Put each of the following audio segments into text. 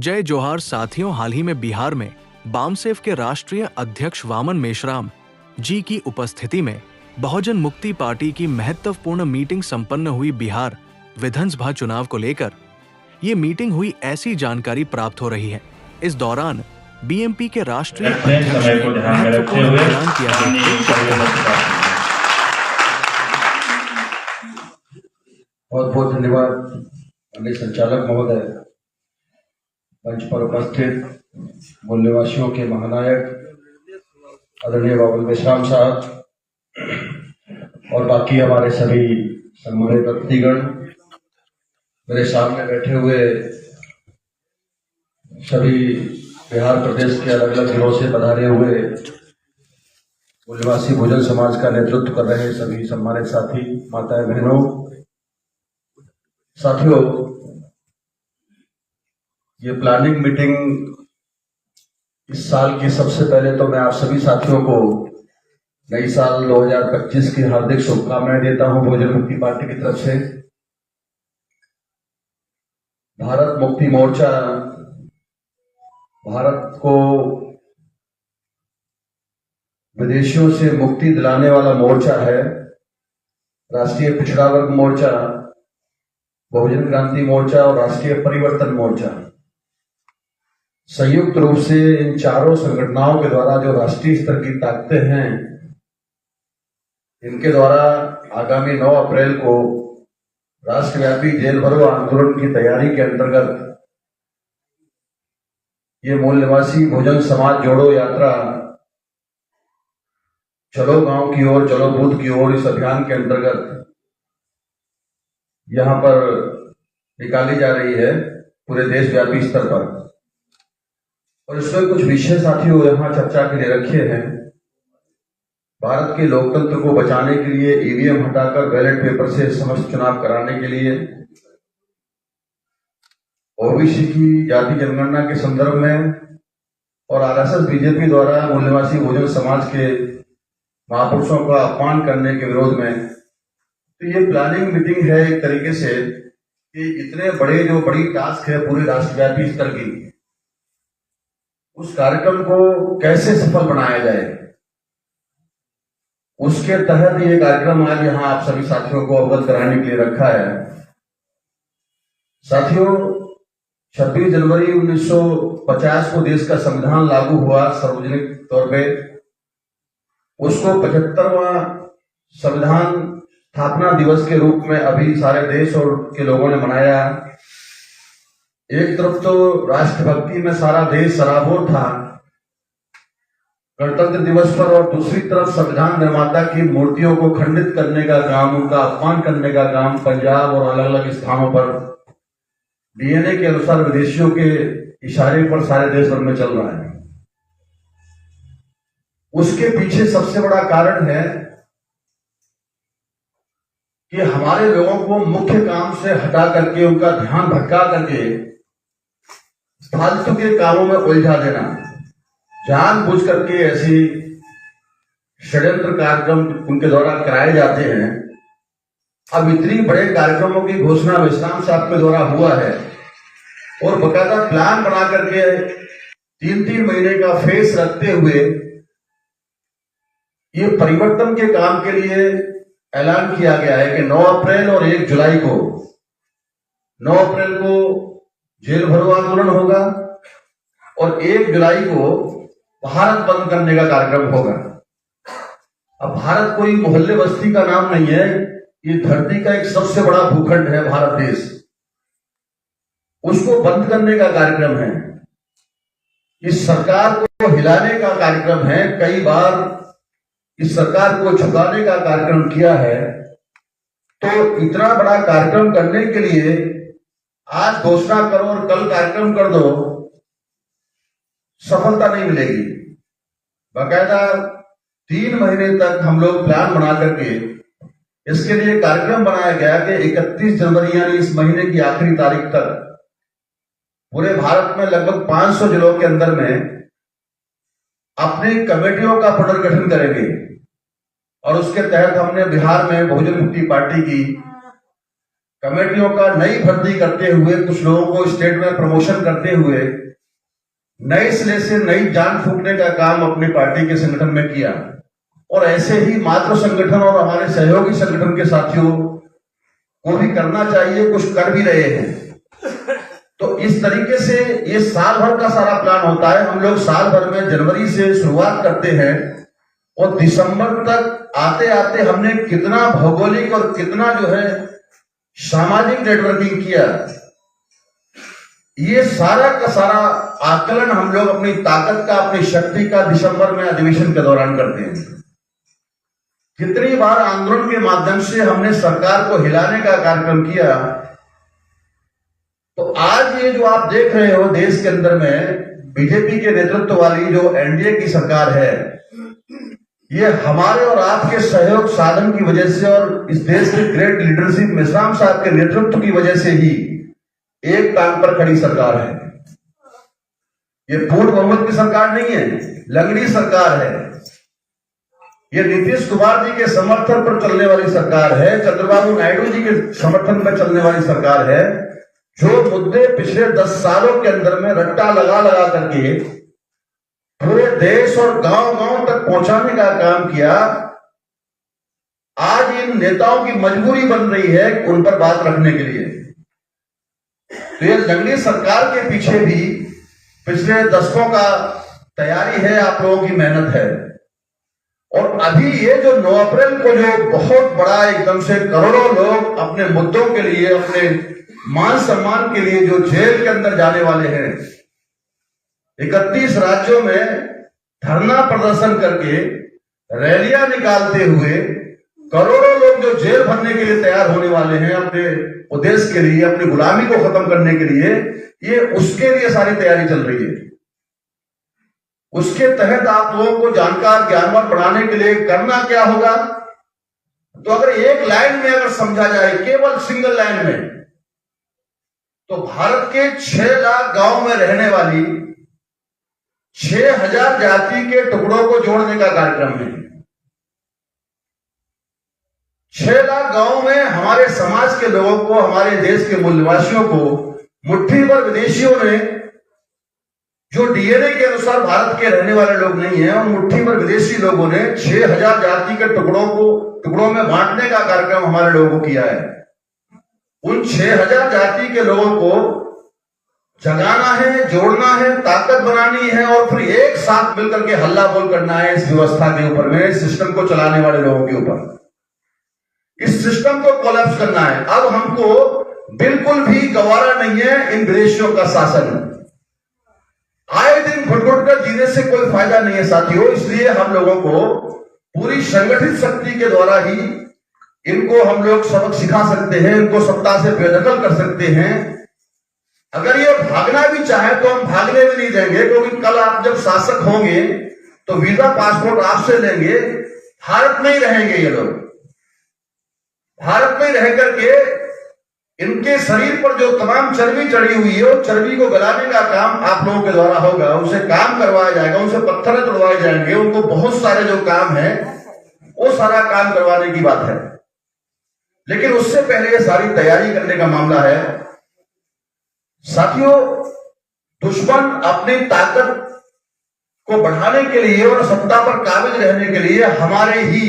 जय जोहार साथियों। हाल ही में बिहार में बामसेफ के राष्ट्रीय अध्यक्ष वामन मेश्राम जी की उपस्थिति में बहुजन मुक्ति पार्टी की महत्वपूर्ण मीटिंग संपन्न हुई। बिहार विधानसभा चुनाव को लेकर ये मीटिंग हुई, ऐसी जानकारी प्राप्त हो रही है। इस दौरान बीएमपी के राष्ट्रीय अध्यक्ष ने महत्वपूर्ण ऐलान किया है। बहुत बहुत धन्यवाद माननीय संचालक महोदय, मंच पर उपस्थित मूल निवासियों के महानायक आदरणीय वामन मेश्राम साहब और बाकी हमारे सभी सम्मानित अतिथिगण, मेरे सामने बैठे हुए सभी बिहार प्रदेश के अलग अलग जिलों से पधारे हुए मूल निवासी बहुजन समाज का नेतृत्व कर रहे सभी सम्मानित साथी, माताएं, बहनों, साथियों, ये प्लानिंग मीटिंग इस साल की सबसे पहले तो मैं आप सभी साथियों को नई साल 2025 की हार्दिक शुभकामनाएं देता हूं बहुजन मुक्ति पार्टी की तरफ से। भारत मुक्ति मोर्चा भारत को विदेशियों से मुक्ति दिलाने वाला मोर्चा है। राष्ट्रीय पिछड़ा वर्ग मोर्चा, बहुजन क्रांति मोर्चा और राष्ट्रीय परिवर्तन मोर्चा संयुक्त रूप से इन चारों संगठनों के द्वारा जो राष्ट्रीय स्तर की ताकतें हैं, इनके द्वारा आगामी 9 अप्रैल को राष्ट्रव्यापी जेल भरो आंदोलन की तैयारी के अंतर्गत ये मूल निवासी बहुजन समाज जोड़ो यात्रा चलो गांव की ओर, चलो बूथ की ओर, इस अभियान के अंतर्गत यहां पर निकाली जा रही है पूरे देशव्यापी स्तर पर। और इसमें कुछ विषय साथियों यहां चर्चा के लिए रखे हैं। भारत के लोकतंत्र को बचाने के लिए ईवीएम हटाकर बैलेट पेपर से समस्त चुनाव कराने के लिए, ओबीसी की जाति जनगणना के संदर्भ में और आरएसएस बीजेपी द्वारा मूल निवासी बहुजन समाज के महापुरुषों का अपमान करने के विरोध में। तो ये प्लानिंग मीटिंग है एक तरीके से कि इतने बड़ी टास्क है पूरे राष्ट्रव्यापी स्तर की, उस कार्यक्रम को कैसे सफल बनाया जाए, उसके तहत ये कार्यक्रम आज यहां आप सभी साथियों को अवगत कराने के लिए रखा है। साथियों, 26 जनवरी 1950 को देश का संविधान लागू हुआ सार्वजनिक तौर पे। उसको 75वां संविधान स्थापना दिवस के रूप में अभी सारे देश और के लोगों ने मनाया। एक तरफ तो राष्ट्रभक्ति में सारा देश सराबोर था गणतंत्र दिवस पर, और दूसरी तरफ संविधान निर्माता की मूर्तियों को खंडित करने का काम, उनका अपमान करने का काम पंजाब और अलग अलग स्थानों पर डीएनए के अनुसार विदेशियों के इशारे पर सारे देश भर में चल रहा है। उसके पीछे सबसे बड़ा कारण है कि हमारे लोगों को मुख्य काम से हटा करके, उनका ध्यान भटका करके फालतू के कामों में उलझा देना, जानबूझ करके ऐसी षड्यंत्र कार्यक्रम उनके द्वारा कराए जाते हैं। अब इतनी बड़े कार्यक्रमों की घोषणा मेश्राम साहब के द्वारा हुआ है और बकायदा प्लान बना करके 3-3 महीने का फेस रखते हुए ये परिवर्तन के काम के लिए ऐलान किया गया है कि 9 अप्रैल और 1 जुलाई को, 9 अप्रैल को जेल भरो आंदोलन होगा और 1 जुलाई को भारत बंद करने का कार्यक्रम होगा। अब भारत कोई मोहल्ले बस्ती का नाम नहीं है, ये धरती का एक सबसे बड़ा भूखंड है भारत देश। उसको बंद करने का कार्यक्रम है, इस सरकार को हिलाने का कार्यक्रम है, कई बार इस सरकार को झुकाने का कार्यक्रम किया है। तो इतना बड़ा कार्यक्रम करने के लिए आज घोषणा करो और कल कार्यक्रम कर दो, सफलता नहीं मिलेगी। बाकायदा 3 महीने तक हम लोग प्लान बना करके इसके लिए कार्यक्रम बनाया गया कि 31 जनवरी यानी इस महीने की आखिरी तारीख तक पूरे भारत में लगभग 500 जिलों के अंदर में अपनी कमेटियों का पुनर्गठन करेंगे। और उसके तहत हमने बिहार में बहुजन मुक्ति पार्टी की कमेटियों का नई भर्ती करते हुए, कुछ लोगों को स्टेट में प्रमोशन करते हुए नए सिरे से नई जान फूंकने का काम अपनी पार्टी के संगठन में किया। और ऐसे ही मातृ संगठन और हमारे सहयोगी संगठन के साथियों को भी करना चाहिए, कुछ कर भी रहे हैं। तो इस तरीके से ये साल भर का सारा प्लान होता है। हम लोग साल भर में जनवरी से शुरुआत करते हैं और दिसंबर तक आते आते हमने कितना भौगोलिक और कितना जो है सामाजिक नेटवर्किंग किया, ये सारा का सारा आकलन हम लोग अपनी ताकत का, अपनी शक्ति का दिसंबर में अधिवेशन के दौरान करते हैं। कितनी बार आंदोलन के माध्यम से हमने सरकार को हिलाने का कार्यक्रम किया। तो आज ये जो आप देख रहे हो देश के अंदर में बीजेपी के नेतृत्व वाली जो एनडीए की सरकार है, ये हमारे और आपके सहयोग साधन की वजह से और इस देश के ग्रेट लीडरशिप मेश्राम साहब के नेतृत्व की वजह से ही एक टांग पर खड़ी सरकार है। ये पूर्ण बहुमत की सरकार नहीं है, लंगड़ी सरकार है। ये नीतीश कुमार जी के समर्थन पर चलने वाली सरकार है, चंद्रबाबू नायडू जी के समर्थन पर चलने वाली सरकार है, जो मुद्दे पिछले 10 सालों के अंदर में रट्टा लगा लगा करके पूरे देश और गांव-गांव तक पहुंचाने का काम किया। आज इन नेताओं की मजबूरी बन रही है उन पर बात रखने के लिए। तो ये लंगड़ी सरकार के पीछे भी पिछले दशकों का तैयारी है, आप लोगों की मेहनत है। और अभी ये जो 9 अप्रैल को जो बहुत बड़ा एकदम से करोड़ों लोग अपने मुद्दों के लिए, अपने मान सम्मान के लिए जो जेल के अंदर जाने वाले हैं, 31 राज्यों में धरना प्रदर्शन करके रैलियां निकालते हुए करोड़ों लोग जो जेल भरने के लिए तैयार होने वाले हैं अपने उद्देश्य के लिए, अपनी गुलामी को खत्म करने के लिए, ये उसके लिए सारी तैयारी चल रही है। उसके तहत आप लोगों को जानकार, ज्ञानवान बनाने के लिए करना क्या होगा? तो अगर एक लाइन में अगर समझा जाए, केवल सिंगल लाइन में, तो भारत के 6 लाख गांव में रहने वाली 6000 जाति के टुकड़ों को जोड़ने का कार्यक्रम है। 6 लाख गांव में हमारे समाज के लोगों को, हमारे देश के मूल निवासियों को, मुट्ठी भर विदेशियों ने, जो डीएनए के अनुसार भारत के रहने वाले लोग नहीं है, उन मुट्ठी भर विदेशी लोगों ने 6000 जाति के टुकड़ों में बांटने का कार्यक्रम हमारे लोगों को किया है। उन 6000 जाति के लोगों को जगाना है, जोड़ना है, ताकत बनानी है और फिर एक साथ मिलकर के हल्ला बोल करना है इस व्यवस्था के ऊपर में, इस सिस्टम को चलाने वाले लोगों के ऊपर। इस सिस्टम को कोलैप्स करना है। अब हमको बिल्कुल भी गवारा नहीं है इन विदेशियों का शासन। आए दिन घुट-घुट कर जीने से कोई फायदा नहीं है साथियों। इसलिए हम लोगों को पूरी संगठित शक्ति के द्वारा ही इनको हम लोग सबक सिखा सकते हैं, इनको सत्ता से बेदखल कर सकते हैं। अगर ये भागना भी चाहे तो हम भागने भी नहीं देंगे, क्योंकि कल आप जब शासक होंगे तो वीजा पासपोर्ट आपसे लेंगे, भारत में ही रहेंगे ये लोग। भारत में रह करके इनके शरीर पर जो तमाम चर्बी चढ़ी हुई है, वो चर्बी को गलाने का काम आप लोगों के द्वारा होगा। उनसे काम करवाया जाएगा, उनसे पत्थर तोड़वाए जाएंगे, उनको बहुत सारे जो काम है वो सारा काम करवाने की बात है। लेकिन उससे पहले ये सारी तैयारी करने का मामला है साथियों। दुश्मन अपनी ताकत को बढ़ाने के लिए और सत्ता पर काबिज रहने के लिए हमारे ही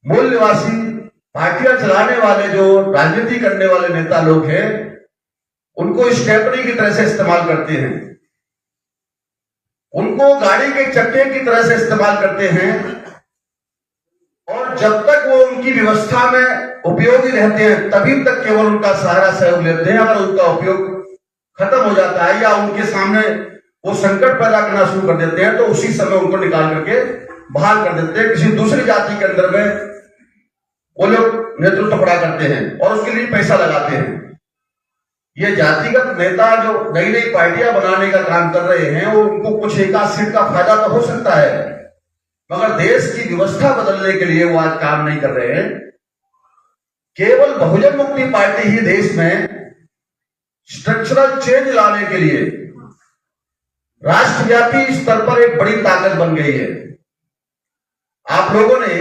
मूल निवासी पार्टियां चलाने वाले, जो राजनीति करने वाले नेता लोग हैं, उनको स्टेपनी की तरह से इस्तेमाल करते हैं, उनको गाड़ी के चक्के की तरह से इस्तेमाल करते हैं। और जब तक वो उनकी व्यवस्था में उपयोगी रहते हैं तभी तक केवल उनका सहारा सहयोग लेते हैं। अगर उनका उपयोग खत्म हो जाता है या उनके सामने वो संकट पैदा करना शुरू कर देते हैं तो उसी समय उनको निकाल करके बाहर कर देते हैं। किसी दूसरी जाति के अंदर में वो लोग नेतृत्व खड़ा करते हैं और उसके लिए पैसा लगाते हैं। ये जातिगत नेता जो नई नई पार्टियां बनाने का काम कर रहे हैं, वो उनको कुछ एक आध सीट का फायदा तो हो सकता है, मगर देश की व्यवस्था बदलने के लिए वो आज काम नहीं कर रहे हैं। केवल बहुजन मुक्ति पार्टी ही देश में स्ट्रक्चरल चेंज लाने के लिए राष्ट्रव्यापी स्तर पर एक बड़ी ताकत बन गई है। आप लोगों ने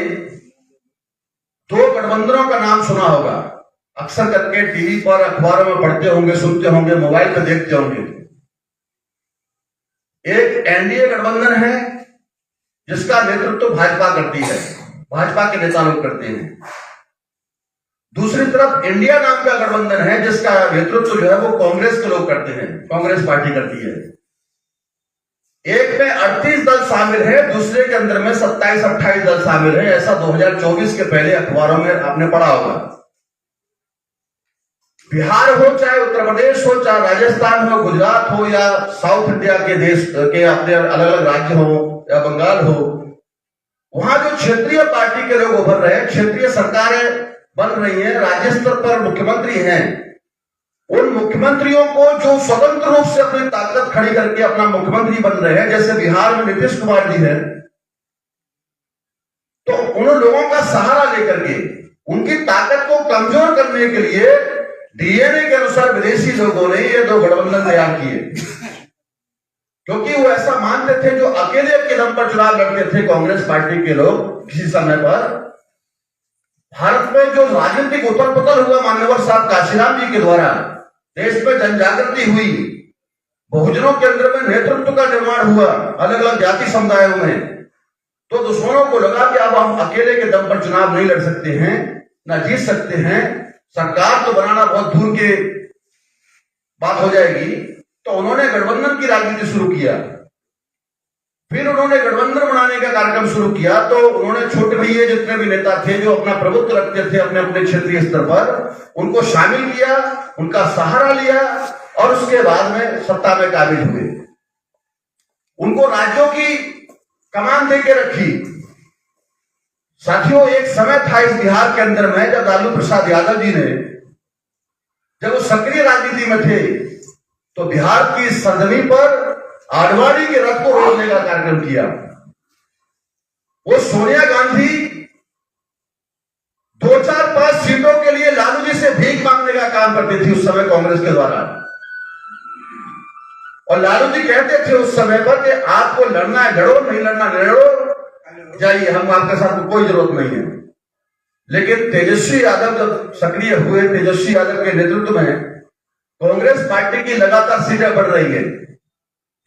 2 गठबंधनों का नाम सुना होगा, अक्सर करके टीवी पर, अखबारों में पढ़ते होंगे, सुनते होंगे, मोबाइल पर देखते होंगे। एक एनडीए गठबंधन है जिसका नेतृत्व भाजपा करती है, भाजपा के नेता लोग करते हैं। दूसरी तरफ इंडिया नाम का गठबंधन है जिसका नेतृत्व जो है वो कांग्रेस के लोग करते हैं, कांग्रेस पार्टी करती है। एक में 38 दल शामिल है, दूसरे के अंदर में 27-28 दल शामिल है। ऐसा 2024 के पहले अखबारों में आपने पढ़ा होगा। बिहार हो, चाहे उत्तर प्रदेश हो, चाहे राजस्थान हो, गुजरात हो, या साउथ इंडिया के देश के अपने अलग अलग राज्य हो या बंगाल हो, वहां जो क्षेत्रीय पार्टी के लोग उभर रहे हैं, क्षेत्रीय सरकारें बन रही हैं, राज्य स्तर पर मुख्यमंत्री हैं, उन मुख्यमंत्रियों को जो स्वतंत्र रूप से अपनी ताकत खड़ी करके अपना मुख्यमंत्री बन रहे हैं, जैसे बिहार में नीतीश कुमार जी हैं, तो उन लोगों का सहारा लेकर के उनकी ताकत को कमजोर करने के लिए डीएनए के अनुसार विदेशी लोगों ने ये दो गठबंधन तैयार किए, क्योंकि वो ऐसा मानते थे, जो अकेले के दम पर चुनाव लड़ते थे कांग्रेस पार्टी के लोग किसी समय पर, भारत में जो राजनीतिक उथल पुथल हुआ मान्यवर साहब काशीराम जी के द्वारा, देश में जन जागृति हुई, बहुजनों के अंदर में नेतृत्व का निर्माण हुआ अलग अलग जाति समुदायों में, तो दुश्मनों को लगा कि अब हम अकेले के दम पर चुनाव नहीं लड़ सकते हैं, ना जीत सकते हैं, सरकार तो बनाना बहुत दूर के बात हो जाएगी। तो उन्होंने गठबंधन की राजनीति शुरू किया। फिर उन्होंने गठबंधन बनाने का कार्यक्रम शुरू किया, तो उन्होंने छोटे भैया जितने भी नेता थे जो अपना प्रभुत्व रखते थे अपने अपने क्षेत्रीय स्तर पर, उनको शामिल किया, उनका सहारा लिया और उसके बाद में सत्ता में काबिज हुए। उनको राज्यों की कमान दे के रखी। साथियों, एक समय था इस बिहार के अंदर में जब लालू प्रसाद यादव जी ने, जब वो सक्रिय राजनीति में थे, तो बिहार की सरजमी पर आडवाणी के रथ को रोकने का कार्यक्रम किया। वो सोनिया गांधी 2-4-5 सीटों के लिए लालू जी से भीख मांगने का काम करती थी उस समय कांग्रेस के द्वारा, और लालू जी कहते थे उस समय पर कि आपको लड़ना है लड़ो, नहीं लड़ना लड़ो, जाइए, हम आपके साथ कोई जरूरत नहीं है। लेकिन तेजस्वी यादव जब सक्रिय हुए, तेजस्वी यादव के नेतृत्व में कांग्रेस पार्टी की लगातार सीटें बढ़ रही है,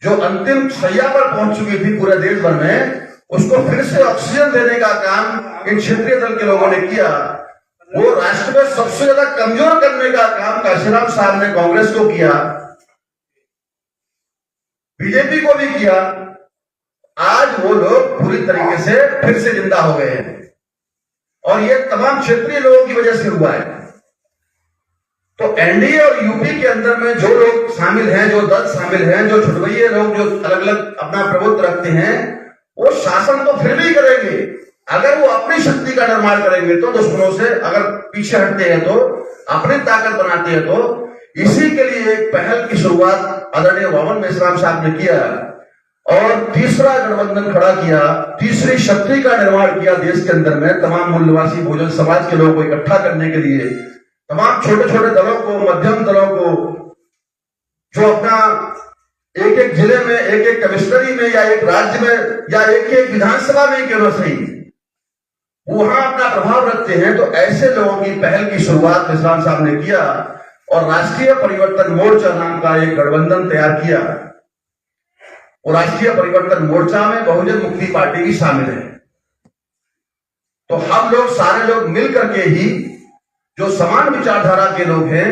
जो अंतिम सैया पर पहुंच चुकी थी पूरे देश भर में, उसको फिर से ऑक्सीजन देने का काम इन क्षेत्रीय दल के लोगों ने किया। वो राष्ट्र में सबसे ज्यादा कमजोर करने का काम काशीराम साहब ने कांग्रेस को किया, बीजेपी को भी किया। आज वो लोग पूरी तरीके से फिर से जिंदा हो गए हैं, और ये तमाम क्षेत्रीय लोगों की वजह से हुआ है। तो एनडीए और यूपी के अंदर में जो लोग शामिल हैं, जो दल शामिल हैं, जो छुटभैये लोग जो अलग अलग अपना प्रभुत्व रखते हैं, वो शासन तो फिर भी करेंगे अगर वो अपनी शक्ति का निर्माण करेंगे, तो दुश्मनों से अगर पीछे हटते हैं तो अपनी ताकत बनाते हैं। तो इसी के लिए एक पहल की शुरुआत आदरणीय वामन मेश्राम साहब ने किया, और तीसरा गठबंधन खड़ा किया, तीसरी शक्ति का निर्माण किया देश के अंदर में, तमाम मूल्यवासी बहुजन समाज के लोगों को इकट्ठा करने के लिए, तमाम छोटे छोटे दलों को, मध्यम दलों को, जो अपना एक एक जिले में, एक एक कमिश्नरी में, या एक राज्य में, या एक एक विधानसभा में क्यों न सही, वहां अपना प्रभाव रखते हैं। तो ऐसे लोगों की पहल की शुरुआत मेश्राम साहब ने किया, और राष्ट्रीय परिवर्तन मोर्चा नाम का एक गठबंधन तैयार किया। और राष्ट्रीय परिवर्तन मोर्चा में बहुजन मुक्ति पार्टी भी शामिल है। तो हम लोग सारे लोग मिलकर के ही, जो समान विचारधारा के लोग हैं,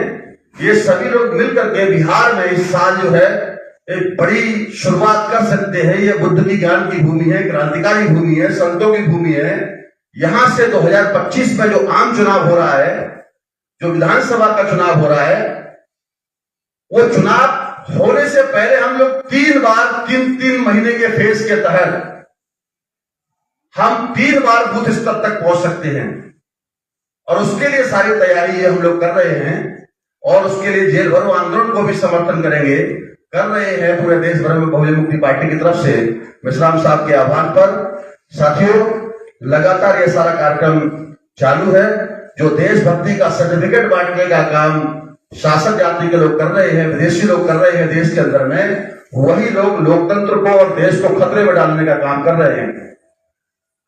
ये सभी लोग मिलकर के बिहार में इस साल जो है एक बड़ी शुरुआत कर सकते हैं। ये बुद्ध की ज्ञान की भूमि है, क्रांतिकारी भूमि है, संतों की भूमि है। यहां से 2025 में जो आम चुनाव हो रहा है, जो विधानसभा का चुनाव हो रहा है, वो चुनाव होने से पहले हम लोग 3 महीने के फेज के तहत हम 3 बार बूथ स्तर तक पहुंच सकते हैं, और उसके लिए सारी तैयारी हम लोग कर रहे हैं, और उसके लिए जेल भरो आंदोलन को भी समर्थन करेंगे, कर रहे हैं पूरे देश भर में बहुजन मुक्ति पार्टी की तरफ से। मेश्राम साहब के आह्वान पर साथियों लगातार ये सारा कार्यक्रम चालू है। जो देशभक्ति का सर्टिफिकेट बांटने का काम शासक जाति के लोग कर रहे हैं, विदेशी लोग कर रहे हैं देश के अंदर में, वही लोग लोकतंत्र को और देश को खतरे में डालने का काम कर रहे हैं।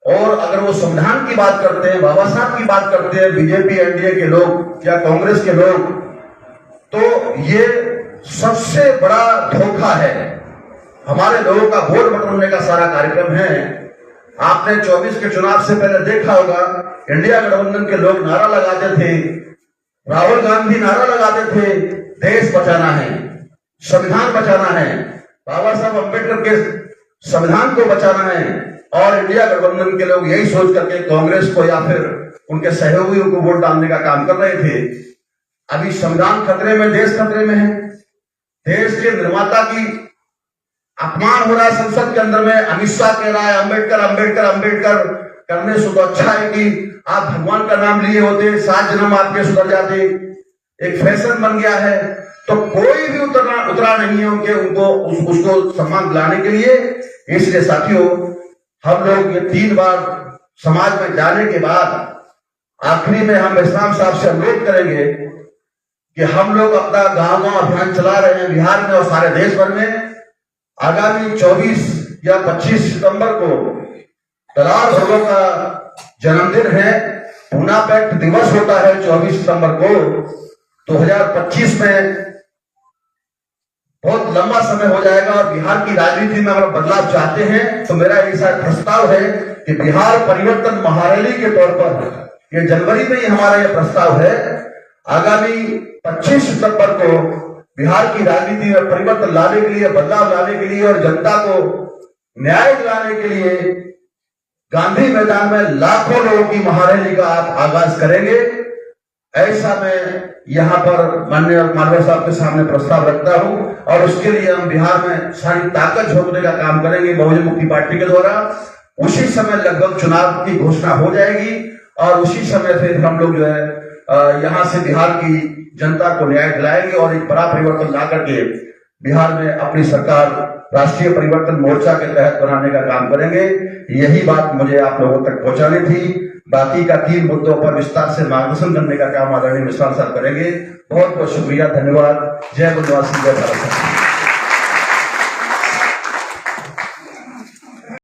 और अगर वो संविधान की बात करते हैं, बाबा साहब की बात करते हैं, बीजेपी एनडीए के लोग या कांग्रेस के लोग, तो ये सबसे बड़ा धोखा है। हमारे लोगों का वोट बटोरने का सारा कार्यक्रम है। आपने 24 के चुनाव से पहले देखा होगा, इंडिया गठबंधन के लोग नारा लगाते थे, राहुल गांधी नारा लगाते थे, देश बचाना है, संविधान बचाना है, बाबा साहब अम्बेडकर के संविधान को बचाना है। और इंडिया गठबंधन के लोग यही सोच करके कांग्रेस को या फिर उनके सहयोगियों को वोट डालने का काम कर रहे थे। अभी संविधान खतरे में, देश खतरे में है। देश के निर्माता की अपमान हो रहा है संसद के अंदर में। अमित शाह कह रहा है अम्बेडकर अम्बेडकर अम्बेडकर करने से तो अच्छा है कि आप भगवान का नाम लिए होते, 7 जन्म आपके सुधर जाते। एक फैशन बन गया है, तो कोई भी उतरा नहीं है उसको सम्मान दिलाने के लिए। इसलिए साथियों, हम लोग ये 3 बार समाज में जाने के बाद आखिरी में हम इस्लाम साहब से अनुरोध करेंगे कि हम लोग अपना गांव-गांव अभियान चला रहे हैं बिहार में और सारे देश भर में। आगामी 24 या 25 सितंबर को दलाल भगों का जन्मदिन है। पूना पैक्ट दिवस होता है 24 सितंबर को। 2025 में बहुत लंबा समय हो जाएगा और बिहार की राजनीति में अगर बदलाव चाहते हैं तो मेरा ऐसा प्रस्ताव है कि बिहार परिवर्तन महारैली के तौर पर ये जनवरी में ही हमारा यह प्रस्ताव है। आगामी 25 सितंबर को बिहार की राजनीति में परिवर्तन लाने के लिए, बदलाव लाने के लिए और जनता को न्याय दिलाने के लिए गांधी मैदान में लाखों लोगों की महारैली का आप आगाज करेंगे। ऐसा मैं यहाँ पर माननीय मालवीय साहब के सामने प्रस्ताव रखता हूँ और उसके लिए हम बिहार में सारी ताकत झोंकने का काम करेंगे बहुजन मुक्ति पार्टी के द्वारा। उसी समय लगभग चुनाव की घोषणा हो जाएगी और उसी समय फिर हम लोग जो है यहाँ से बिहार की जनता को न्याय दिलाएंगे और एक बड़ा परिवर्तन ला करके बिहार में अपनी सरकार राष्ट्रीय परिवर्तन मोर्चा के तहत बनाने का काम करेंगे। यही बात मुझे आप लोगों तक पहुंचानी थी। बाकी का 3 मुद्दों पर विस्तार से मार्गदर्शन करने का काम आदरणीय मिश्रा साहब करेंगे। बहुत बहुत शुक्रिया, धन्यवाद। जय वनवासी, जय भारत।